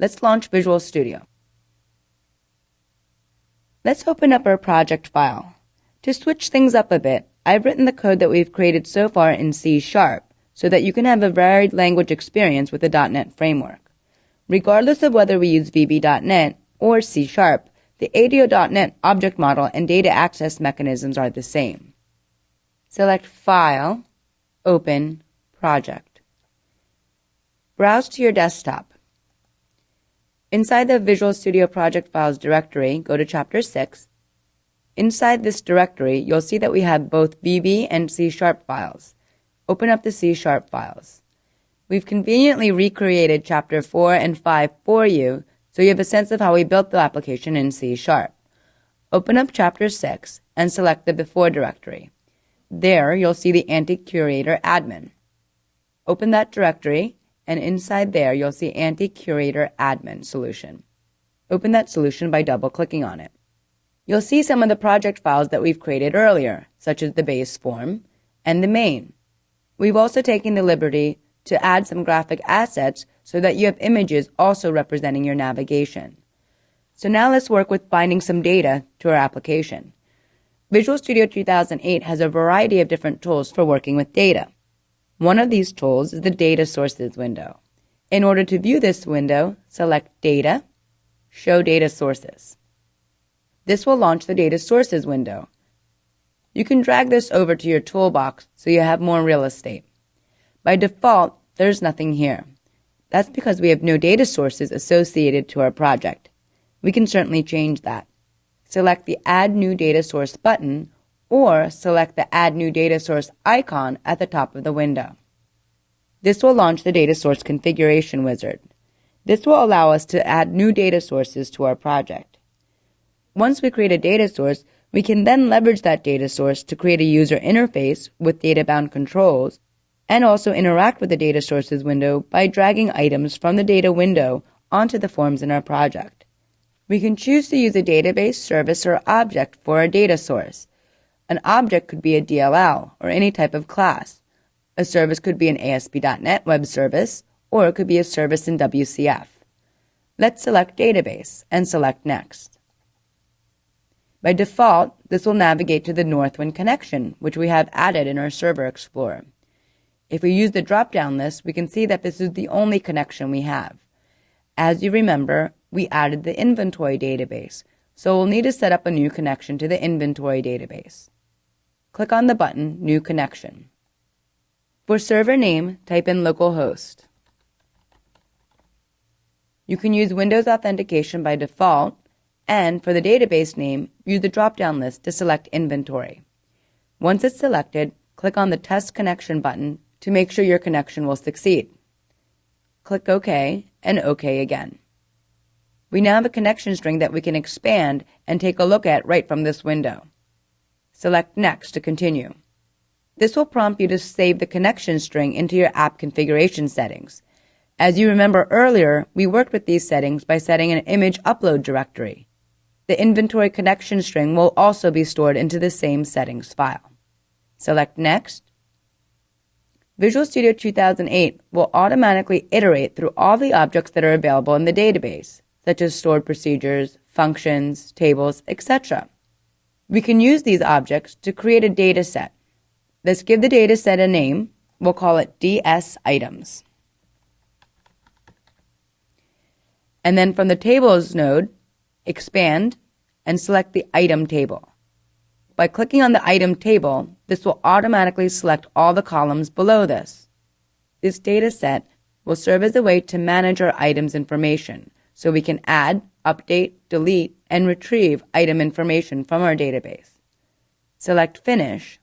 Let's launch Visual Studio. Let's open up our project file. To switch things up a bit, I've written the code that we've created so far in C# so that you can have a varied language experience with the .NET framework. Regardless of whether we use VB.NET or C#, the ADO.NET object model and data access mechanisms are the same. Select File, Open, Project. Browse to your desktop. Inside the Visual Studio Project Files directory, go to Chapter 6. Inside this directory, you'll see that we have both VB and C# files. Open up the C# files. We've conveniently recreated Chapter 4 and 5 for you, so you have a sense of how we built the application in C#. Open up Chapter 6 and select the Before directory. There, you'll see the Anti-Curator Admin. Open that directory, and inside there, you'll see Anti-Curator Admin solution. Open that solution by double-clicking on it. You'll see some of the project files that we've created earlier, such as the base form and the main. We've also taken the liberty to add some graphic assets so that you have images also representing your navigation. So now let's work with binding some data to our application. Visual Studio 2008 has a variety of different tools for working with data. One of these tools is the Data Sources window. In order to view this window, select Data, Show Data Sources. This will launch the Data Sources window. You can drag this over to your toolbox so you have more real estate. By default, there's nothing here. That's because we have no data sources associated to our project. We can certainly change that. Select the Add New Data Source button or select the Add New Data Source icon at the top of the window. This will launch the Data Source Configuration Wizard. This will allow us to add new data sources to our project. Once we create a data source, we can then leverage that data source to create a user interface with data-bound controls and also interact with the Data Sources window by dragging items from the data window onto the forms in our project. We can choose to use a database, service, or object for our data source. An object could be a DLL or any type of class. A service could be an ASP.NET Web Service, or it could be a service in WCF. Let's select Database and select Next. By default, this will navigate to the Northwind connection, which we have added in our Server Explorer. If we use the drop-down list, we can see that this is the only connection we have. As you remember, we added the inventory database, so we'll need to set up a new connection to the inventory database. Click on the button New Connection. For server name, type in localhost. You can use Windows Authentication by default, and for the database name, use the drop-down list to select Inventory. Once it's selected, click on the Test Connection button to make sure your connection will succeed. Click OK and OK again. We now have a connection string that we can expand and take a look at right from this window. Select Next to continue. This will prompt you to save the connection string into your app configuration settings. As you remember earlier, we worked with these settings by setting an image upload directory. The inventory connection string will also be stored into the same settings file. Select Next. Visual Studio 2008 will automatically iterate through all the objects that are available in the database, such as stored procedures, functions, tables, etc. We can use these objects to create a data set. Let's give the data set a name. We'll call it DS Items. And then from the Tables node, expand and select the Item table. By clicking on the Item table, this will automatically select all the columns below this. This data set will serve as a way to manage our items information, so we can add, update, delete, and retrieve item information from our database. Select Finish,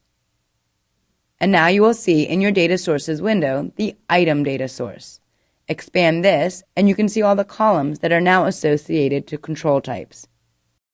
and now you will see in your Data Sources window the Item data source. Expand this, and you can see all the columns that are now associated to control types.